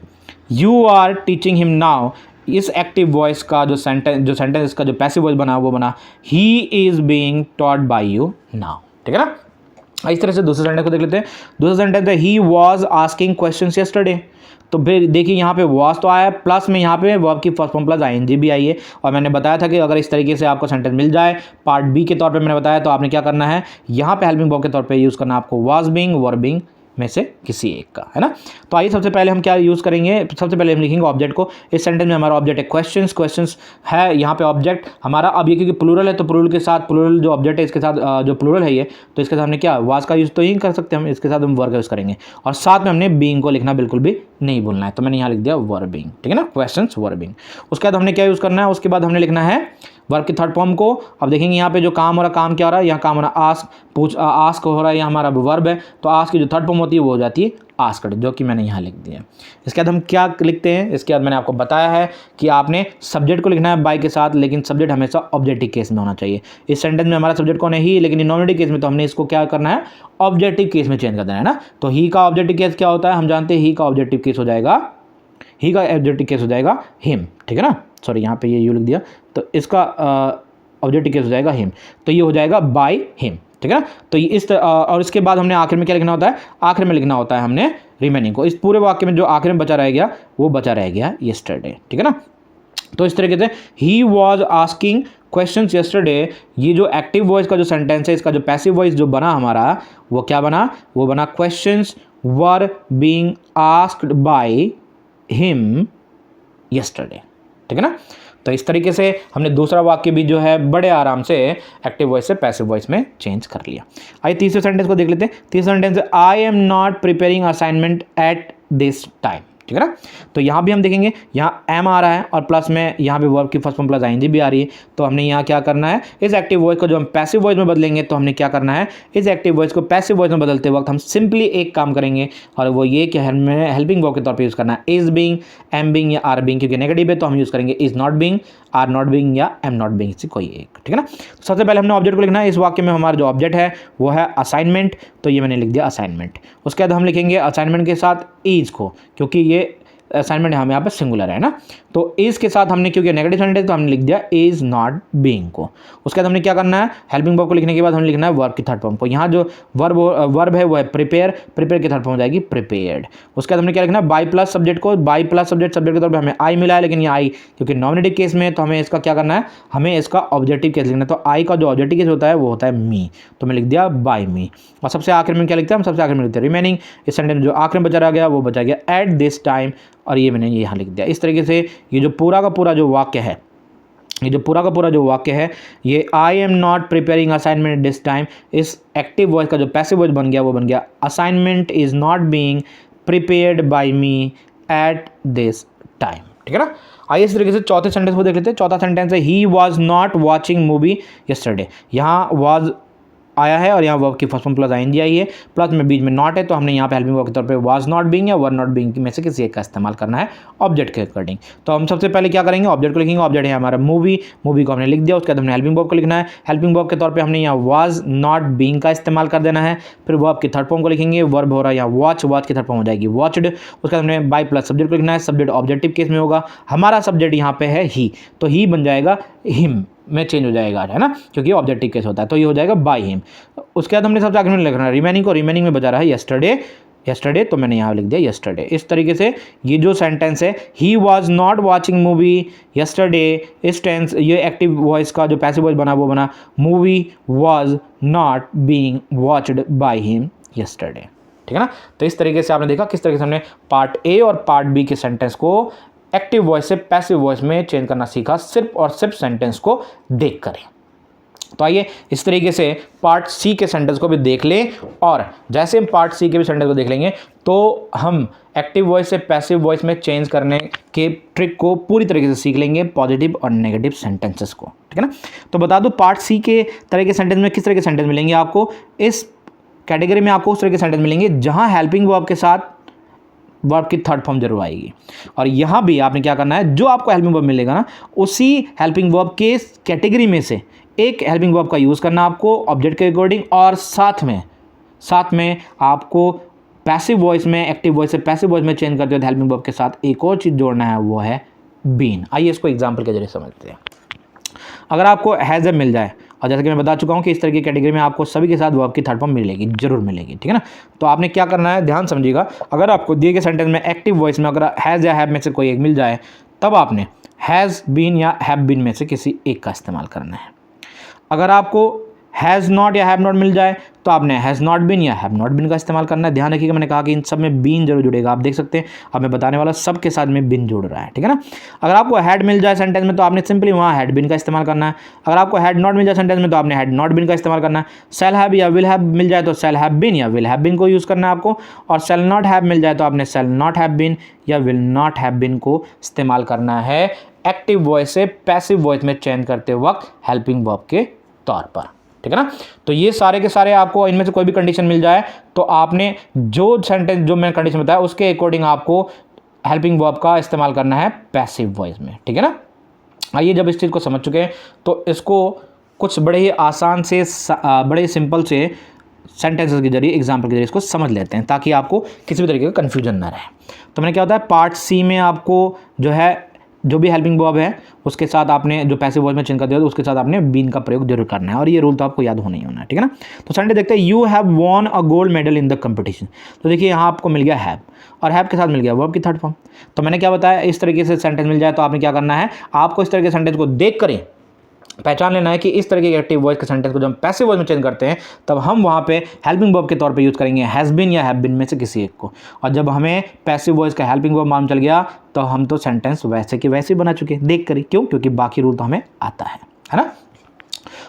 you are teaching him now, इस एक्टिव वॉइस का जो सेंटेंस इसका जो पैसिव वॉइस बना वो बना he is being taught by you now, ठीक है ना। इस तरह से दूसरे सेंटेंस को देख लेते हैं। दूसरा सेंटेंस है he was asking questions yesterday, तो फिर देखिए यहाँ पे वाज तो आया, प्लस में यहाँ पे वर्ब की फर्स्ट फॉर्म प्लस आईएनजी भी आई है, और मैंने बताया था कि अगर इस तरीके से आपको सेंटेंस मिल जाए पार्ट बी के तौर पे मैंने बताया, तो आपने क्या करना है, यहाँ पे हेल्पिंग वर्ब के तौर पे यूज़ करना आपको वाज बीइंग, वर बीइंग में से किसी एक का, है ना। तो आइए सबसे पहले हम क्या यूज़ करेंगे, सबसे पहले हम लिखेंगे ऑब्जेक्ट को। इस सेंटेंस में हमारा ऑब्जेक्ट है क्वेश्चंस, क्वेश्चंस है यहाँ पे ऑब्जेक्ट हमारा। अब ये क्योंकि प्लूरल है तो प्लूरल के साथ, प्लूरल जो ऑब्जेक्ट है इसके साथ जो प्लूरल है ये, तो इसके साथ हमने क्या वाज का यूज़ तो ही कर सकते हैं हम, इसके साथ हम वर्ब का यूज़ करेंगे, और साथ में हमने बीइंग को लिखना बिल्कुल भी नहीं भूलना है, तो मैंने यहाँ लिख दिया वर्ब बीइंग, ठीक है ना, क्वेश्चंस वर्ब बीइंग। उसके बाद हमने क्या यूज़ करना है, उसके बाद हमने लिखना है वर्ब की थर्ड फॉर्म को। अब देखेंगे यहाँ पे जो काम हो रहा है, काम क्या हो रहा है, यहाँ काम हो रहा है आस्क, आस्क हो रहा है, यहाँ हमारा वर्ब है, तो आस्क की जो थर्ड फॉर्म होती है वो हो जाती है आस्क्ड, जो कि मैंने यहाँ लिख दिया। इसके बाद हम क्या लिखते हैं, इसके बाद मैंने आपको बताया है कि आपने सब्जेक्ट को लिखना है बाय के साथ, लेकिन सब्जेक्ट हमेशा ऑब्जेक्टिव केस में होना चाहिए। इस सेंटेंस में हमारा सब्जेक्ट कौन है, ही, लेकिन नॉमिनेटिव केस में तो हमने इसको क्या करना है, ऑब्जेक्टिव केस में चेंज कर देना है ना। तो ही का ऑब्जेक्टिव केस क्या होता है, हम जानते हैं ही का ऑब्जेक्टिव केस हो जाएगा, ही का ऑब्जेक्टिव केस हो जाएगा हिम, ठीक है ना। सॉरी यहाँ पे ये यू लिख दिया, तो इसका ऑब्जेक्टिव केस हो जाएगा हिम, तो ये हो जाएगा बाय हिम, ठीक है ना। तो इस और इसके बाद हमने आखिर में क्या लिखना होता है, आखिर में लिखना होता है हमने रिमेनिंग को। इस पूरे वाक्य में जो आखिर में बचा रह गया वो बचा रह गया यस्टरडे, ठीक है ना। तो इस तरीके से he was asking questions yesterday, ये जो एक्टिव वॉइस का जो सेंटेंस है, इसका जो पैसिव वॉइस जो बना हमारा, वो क्या बना, वो बना questions were being asked by him yesterday, ठीक है ना। तो इस तरीके से हमने दूसरा वाक्य भी जो है बड़े आराम से एक्टिव वॉइस से पैसिव वॉइस में चेंज कर लिया। आइए तीसरे सेंटेंस को देख लेते हैं। तीसरा सेंटेंस है I am not preparing assignment at this time, ठीक है ना। तो यहाँ भी हम देखेंगे, यहाँ एम आ रहा है और प्लस में यहाँ पे वर्ब की फर्स्ट फॉर्म प्लस आईएनजी भी आ रही है, तो हमने यहाँ क्या करना है, इस एक्टिव वॉइस को जो हम पैसिव वॉइस में बदलेंगे, तो हमने क्या करना है, इस एक्टिव वॉइस को पैसिव वॉइस में बदलते वक्त हम सिंपली एक काम करेंगे, और वो ये कि हमें हेल्पिंग वर्ब के तौर पर यूज़ करना है इज बीइंग, एम बीइंग या आर बीइंग, क्योंकि नेगेटिव है तो हम यूज़ करेंगे is not being, are not being या एम नॉट बीइंग से कोई एक, ठीक है ना। सबसे पहले हमने ऑब्जेक्ट को लिखना है। इस वाक्य में हमारा जो ऑब्जेक्ट है वो है असाइनमेंट, तो ये मैंने लिख दिया असाइनमेंट। उसके बाद हम लिखेंगे असाइनमेंट के साथ इज को, क्योंकि ये असाइनमेंट हम यहाँ पे सिंगुलर है ना, तो इज के साथ हमने क्योंकि नेगेटिव सेंटेंस तो हमने लिख दिया इज नॉट बीइंग को। उसके बाद हमने क्या करना है, हेल्पिंग वर्ब को लिखने के बाद हमने लिखना है वर्ब की थर्ड फॉर्म को। यहाँ जो वर्ब है वो है प्रिपेयर, प्रिपेयर की थर्ड फॉर्म हो जाएगी प्रिपेयर्ड। उसके बाद हमने क्या लिखना है, बाई प्लस सब्जेक्ट को, बाई प्लस सब्जेक्ट के तौर पर हमें आई मिला है, लेकिन ये आई क्योंकि नॉमिनेटिव केस में, तो हमें इसका क्या करना है, हमें इसका ऑब्जेक्टिव केस लिखना है। तो आई का जो ऑब्जेक्टिव केस होता है वो होता है मी, तो मैं लिख दिया बाय मी। और सबसे आखिर में क्या लिखते हैं, हम सबसे आखिर में लिखते हैं रिमेनिंग। इस सेंटेंस जो आखिर में बचा रह गया वो बचा गया एट दिस टाइम, और ये मैंने यहाँ लिख दिया। इस तरीके से ये जो पूरा का पूरा जो वाक्य है, ये I am not preparing assignment this time, इस एक्टिव वॉइस का जो पैसिव वॉइस बन गया वो बन गया assignment is not being prepared by me at this time, ठीक है ना। आइए इस तरीके से चौथे सेंटेंस को देख लेते हैं। चौथा सेंटेंस है he was not watching movie yesterday. यहाँ वॉज आया है और यहाँ वर्ब की फर्स्ट फॉर्म प्लस आईएनजी आई है, प्लस में बीच में नॉट है, तो हमने यहाँ पे हेल्पिंग वर्ब के तौर पे वाज नॉट बीइंग या वर नॉट बीइंग में से किसी एक का इस्तेमाल करना है ऑब्जेक्ट के अकॉर्डिंग। तो हम सबसे पहले क्या करेंगे, ऑब्जेक्ट को लिखेंगे। ऑब्जेक्ट है हमारा मूवी, मूवी को हमने लिख दिया। उसके बाद हमने हेल्पिंग वर्ब को लिखना है। हेल्पिंग वर्ब के तौर पर हमने यहाँ वाज नॉट बीइंग का इस्तेमाल कर देना है। फिर वर्ब की थर्ड फॉर्म को लिखेंगे, वर्ब हो रहा है यहाँ वॉच, वॉच की थर्ड फॉर्म हो जाएगी वॉच्ड। उसके बाद हमने बाय प्लस सब्जेक्ट को लिखना है। सब्जेक्ट ऑब्जेक्टिव केस में होगा, हमारा सब्जेक्ट यहाँ पे है ही, तो ही बन जाएगा हिम, में चेंज हो जाएगा, है ना, क्योंकि ऑब्जेक्टिव केस होता है। तो ये हो जाएगा बाय हिम। उसके बाद हमने सबसे आखिर में लिखना रिमेनिंग को, रिमेनिंग में बचा रहा है यस्टरडे, तो मैंने यहाँ लिख दिया यस्टरडे। इस तरीके से ये जो सेंटेंस है, he was not watching movie yesterday, इस टेंस ये एक्टिव वॉइस का जो पैसिव वॉइस बना वो बना movie was not being watched by him yesterday, ठीक है ना। तो इस तरीके से आपने देखा किस तरीके से हमने पार्ट ए और पार्ट बी के सेंटेंस को एक्टिव वॉइस से पैसिव वॉइस में चेंज करना सीखा, सिर्फ और सिर्फ सेंटेंस को देख कर। तो आइए इस तरीके से पार्ट सी के सेंटेंस को भी देख लें, और जैसे हम पार्ट सी के भी सेंटेंस को देख लेंगे तो हम एक्टिव वॉइस से पैसिव वॉइस में चेंज करने के ट्रिक को पूरी तरीके से सीख लेंगे, पॉजिटिव और नेगेटिव सेंटेंसेस को, ठीक है ना। तो बता दूं पार्ट सी के तरह के सेंटेंस में किस तरह के सेंटेंस मिलेंगे आपको, इस कैटेगरी में आपको उस तरह के सेंटेंस मिलेंगे जहां हेल्पिंग वर्ब के साथ वर्ब की थर्ड फॉर्म जरूर आएगी। और यहाँ भी आपने क्या करना है, जो आपको हेल्पिंग वर्ब मिलेगा ना, उसी हेल्पिंग वर्ब के कैटेगरी में से एक हेल्पिंग वर्ब का यूज़ करना आपको ऑब्जेक्ट के अकॉर्डिंग, और साथ में आपको पैसिव वॉइस में एक्टिव वॉइस से पैसिव वॉइस में चेंज करते हुए हेल्पिंग वर्ब के साथ एक और चीज़ जोड़ना है, वो है बीन। आइए इसको एग्जाम्पल के जरिए समझते हैं। अगर आपको हैज़ मिल जाए, और जैसे कि मैं बता चुका हूँ कि इस तरह की कैटेगरी में आपको सभी के साथ वर्ब की थर्ड फॉर्म मिलेगी, जरूर मिलेगी, ठीक है ना। तो आपने क्या करना है, ध्यान समझिएगा। अगर आपको दिए गए सेंटेंस में एक्टिव वॉइस में अगर हैज़ या हैव में से कोई एक मिल जाए, तब आपने हैज़ बीन या हैव बीन में से किसी एक का इस्तेमाल करना है। अगर आपको हैज़ नॉट या हैव नॉट मिल जाए, तो आपने हैज़ नॉट बीन या हैव नॉट बीन का इस्तेमाल करना है। ध्यान रखिएगा, मैंने कहा कि इन सब में बीन जरूर जुड़ेगा। आप देख सकते हैं, अब मैं बताने वाला सब के साथ में बीन जुड़ रहा है, ठीक है ना। अगर आपको हैड मिल जाए सेंटेंस में, तो आपने सिंपली वहाँ हैड बीन का इस्तेमाल करना है। अगर आपको हैड नॉट मिल जाए सेंटेंस में, तो आपने हैड नॉट बीन का इस्तेमाल करना है। सेल हैव या विल हैव मिल जाए, तो सेल हैव बीन या विल हैव बीन को यूज़ करना है आपको। और सेल नॉट हैव मिल जाए, तो आपने सेल नॉट हैव बीन या विल नॉट हैव बीन को इस्तेमाल करना है एक्टिव वॉइस से पैसिव वॉइस में चेंज करते वक्त हेल्पिंग वर्ब के तौर पर, ठीक है ना। तो ये सारे के सारे आपको इनमें से कोई भी कंडीशन मिल जाए, तो आपने जो सेंटेंस जो मैंने कंडीशन बताया उसके अकॉर्डिंग आपको हेल्पिंग वर्ब का इस्तेमाल करना है पैसिव वॉइस में, ठीक है ना। आइए जब इस चीज़ को समझ चुके हैं, तो इसको कुछ बड़े ही आसान से बड़े ही सिंपल से सेंटेंसेस के जरिए, एग्जाम्पल के जरिए इसको समझ लेते हैं, ताकि आपको किसी भी तरीके का कन्फ्यूजन ना रहे। तो मैंने क्या होता है, पार्ट सी में आपको जो है जो भी हेल्पिंग वर्ब है उसके साथ आपने जो पैसिव वॉइस में चेंज कर दिया तो उसके साथ आपने बीन का प्रयोग जरूर करना है, और ये रूल तो आपको याद होना ही होना है, ठीक है ना। तो संडे देखते हैं, you have won a gold medal in the competition. तो देखिए यहाँ आपको मिल गया हैव, और हैव के साथ मिल गया वर्ब की थर्ड फॉर्म। तो मैंने क्या बताया, इस तरीके से सेंटेंस मिल जाए तो आपने क्या करना है, आपको इस तरह के सेंटेंस को देख कर पहचान लेना है कि इस तरह के एक्टिव वॉइस के सेंटेंस को जब हम पैसिव वॉइस में चेंज करते हैं, तब हम वहाँ पे हेल्पिंग वर्ब के तौर पे यूज़ करेंगे हैज़ बीन या हैव बीन में से किसी एक को। और जब हमें पैसिव वॉइस का हेल्पिंग वर्ब मालूम चल गया, तो हम तो सेंटेंस वैसे के वैसे बना चुके देख कर। क्यों? क्योंकि बाकी रूल तो हमें आता है ना।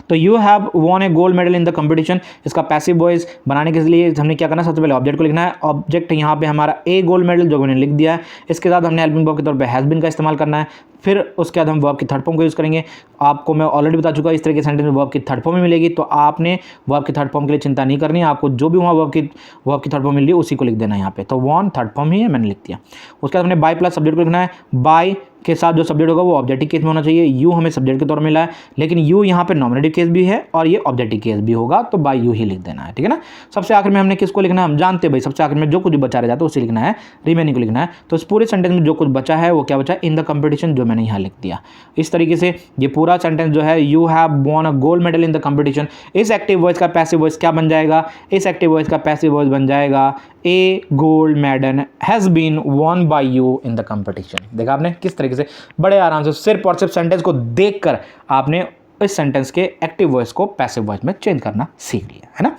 तो you have von A gold medal in the competition, इसका पैसिव वॉइस बनाने के लिए हमने क्या करना है, सबसे पहले ऑब्जेक्ट को लिखना है। ऑब्जेक्ट यहाँ पे हमारा ए गोल्ड मेडल जो मैंने लिख दिया है, इसके साथ हमने हेल्पिंग वर्ब के तौर पे हैज़ बीन का इस्तेमाल करना है। फिर उसके बाद हम वर्ब की थर्ड फॉर्म को यूज़ करेंगे। आपको मैं ऑलरेडी बता चुका, इस तरह के सेंटेंस में वर्ब की थर्ड फॉर्म मिलेगी, तो आपने वर्ब की थर्ड फॉर्म के लिए चिंता नहीं करनी है। आपको जो भी वहाँ वर्ब की थर्ड फॉर्म मिल रही है उसी को लिख देना है यहाँ पे। तो वॉन थर्ड फॉर्म ही है, मैंने लिख दिया। उसके बाद हमने बाय प्लस सब्जेक्ट को लिखना है। बाय के साथ जो सब्जेक्ट होगा वो ऑब्जेक्टिव केस में होना चाहिए। यू हमें सब्जेक्ट के तौर में मिला है, लेकिन यू यहाँ पे नॉमिनेटिव केस भी है और ये ऑब्जेक्टिव केस भी होगा, तो बाय यू ही लिख देना है, ठीक है ना। सबसे आखिर में हमने किसको लिखना है, हम जानते हैं भाई, सबसे आखिर में जो कुछ बचा रह जाता है उसे लिखना है, रिमेनिंग को लिखना है। तो इस पूरे सेंटेंस में जो कुछ बचा है वो क्या बचा, इन द कंपटीशन, जो मैंने यहाँ लिख दिया। इस तरीके से ये पूरा सेंटेंस जो है, you have won a gold medal in the competition, इस एक्टिव वॉइस का पैसिव वॉइस क्या बन जाएगा, इस एक्टिव वॉइस का पैसिव वॉइस बन जाएगा a gold medal has been won by you in the competition. देखा आपने किस तरीके से बड़े आराम से सिर्फ और सिर्फ सेंटेंस को देखकर आपने इस सेंटेंस के एक्टिव वॉइस को पैसिव वॉइस में चेंज करना सीख लिया, है ना।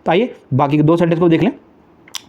तो आइए बाकी के दो सेंटेंस को देख लें।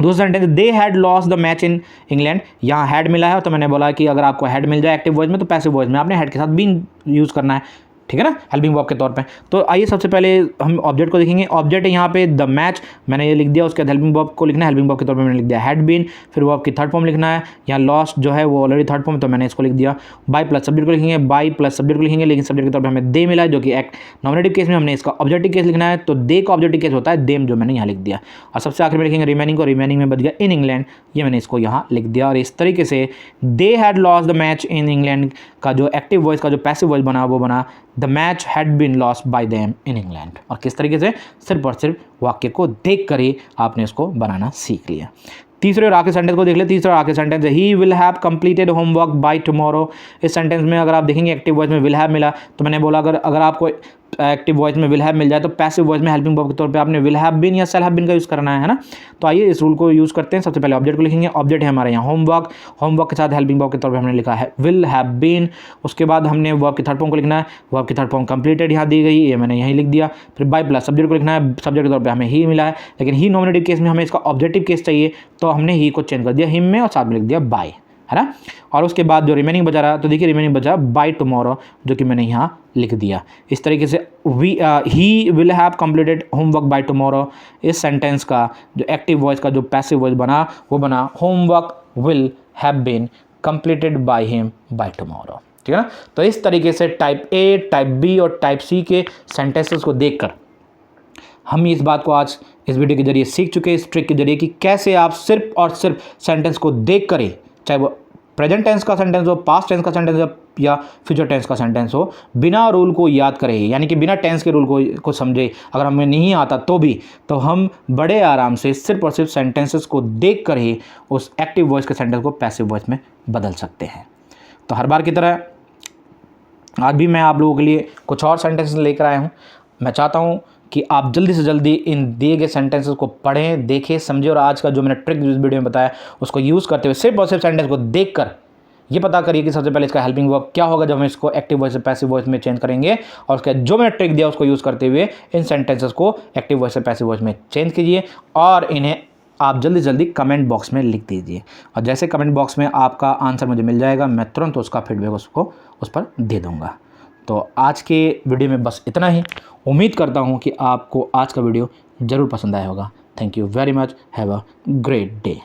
दूसरा sentence, they had lost the match in England, यहाँ हैड मिला है, तो मैंने बोला कि अगर आपको हैड मिल जाए एक्टिव वॉइस में, तो पैसिव वॉइस में आपने हैड के साथ बीन यूज़ करना है, ठीक है ना, हेल्पिंग वर्ब के तौर पे। तो आइए सबसे पहले हम ऑब्जेक्ट को देखेंगे। ऑब्जेक्ट है यहाँ पे द मैच, मैंने ये लिख दिया। उसके बाद हेल्पिंग वर्ब को लिखना है, हेल्पिंग वर्ब के तौर पे मैंने लिख दिया हैड बीन। फिर वर्ब की थर्ड फॉर्म लिखना है, यहाँ लॉस्ट जो है वो ऑलरेडी थर्ड फॉर्म, तो मैंने इसको लिख दिया। बाय प्लस सब्जेक्ट को लिखेंगे, बाय प्लस सब्जेक्ट को लिखेंगे, लेकिन सब्जेक्ट के तौर पर हमें दे मिला है, जो कि एक नॉमिनेटिव केस में हमने इसका ऑब्जेक्टिव केस लिखना है, तो दे का ऑब्जेक्टिव केस होता है देम, जो मैंने यहाँ लिख दिया। और सबसे आखिर में लिखेंगे रिमेनिंग को, रिमेनिंग में बच गया इन इंग्लैंड, ये मैंने इसको यहाँ लिख दिया। और इस तरीके से they had lost the match in England का जो एक्टिव वॉइस का जो पैसिव वॉइस बना वो बना the match had been lost by them in England. और किस तरीके से, सिर्फ और सिर्फ वाक्य को देख कर ही आपने इसको बनाना सीख लिया। तीसरे और आखिरी सेंटेंस को देख ले। तीसरा और आखिरी सेंटेंस है he will have completed homework by tomorrow. इस सेंटेंस में अगर आप देखेंगे एक्टिव वॉइस में विल हैव मिला, तो मैंने बोला अगर आपको एक्टिव वॉइस में विल हैव मिल जाए तो पैसिव वॉइस में हेल्पिंग वर्ब के तौर पे आपने विल हैव बीन या शैल हैव बीन का यूज़ करना है ना। तो आइए इस रूल को यूज़ करते हैं। सबसे पहले ऑब्जेक्ट को लिखेंगे। ऑब्जेक्ट है हमारे यहाँ होमवर्क, होमवर्क के साथ हेल्पिंग वर्ब के तौर पे हमने लिखा है विल हैव बीन। उसके बाद हमने वर्ब की थर्ड फॉर्म को लिखना है। वर्ब की थर्ड फॉर्म कंप्लीटेड यहाँ दी गई, ये मैंने यहीं लिख दिया। फिर बाय प्लस सब्जेक्ट को लिखना है। सब्जेक्ट के तौर पर हमें ही मिला है, लेकिन ही नॉमिनेटिव केस में हमें इसका ऑब्जेक्टिव केस चाहिए, तो हमने ही को चेंज कर दिया हिम में और साथ में लिख दिया बाय, है ना। और उसके बाद जो रिमेनिंग बचा रहा, तो देखिए रिमेनिंग बचा बाय टुमारो, जो कि मैंने यहाँ लिख दिया। इस तरीके से he will have completed homework by tomorrow. इस सेंटेंस का जो एक्टिव वॉइस का जो पैसिव वॉइस बना, वो बना homework will have been completed by him by tomorrow, ठीक है ना। तो इस तरीके से टाइप ए, टाइप बी और टाइप सी के सेंटेंसेस को देखकर हम इस बात को आज इस वीडियो के जरिए सीख चुके हैं, इस ट्रिक के जरिए, कि कैसे आप सिर्फ और सिर्फ सेंटेंस को देख कर ही, चाहे वो प्रेजेंट टेंस का सेंटेंस हो, पास्ट टेंस का सेंटेंस हो या फ्यूचर टेंस का सेंटेंस हो, बिना रूल को याद करे, यानी कि बिना टेंस के रूल को समझे, अगर हमें नहीं आता तो भी, तो हम बड़े आराम से सिर्फ और सिर्फ सेंटेंसेस को देख कर ही उस एक्टिव वॉइस के सेंटेंस को पैसिव वॉइस में बदल सकते हैं। तो हर बार की तरह आज भी मैं आप लोगों के लिए कुछ और सेंटेंसेस लेकर आया हूँ। मैं चाहता हूँ कि आप जल्दी से जल्दी इन दिए गए सेंटेंसेस को पढ़ें, देखें, समझें, और आज का जो मैंने ट्रिक इस वीडियो में बताया उसको यूज़ करते हुए सिर्फ और सिर्फ सेंटेंस को देखकर ये पता करिए कि सबसे पहले इसका हेल्पिंग वर्ब क्या होगा जब हम इसको एक्टिव वॉइस से पैसिव वॉइस में चेंज करेंगे, और उसका जो मैंने ट्रिक दिया उसको यूज़ करते हुए इन सेंटेंसेस को एक्टिव वॉइस से पैसिव वॉइस में चेंज कीजिए, और इन्हें आप जल्दी जल्दी कमेंट बॉक्स में लिख दीजिए। और जैसे कमेंट बॉक्स में आपका आंसर मुझे मिल जाएगा, मैं तुरंत उसका फीडबैक उस पर दे दूँगा। तो आज के वीडियो में बस इतना ही। उम्मीद करता हूँ कि आपको आज का वीडियो ज़रूर पसंद आया होगा। Thank you very much. Have a great day.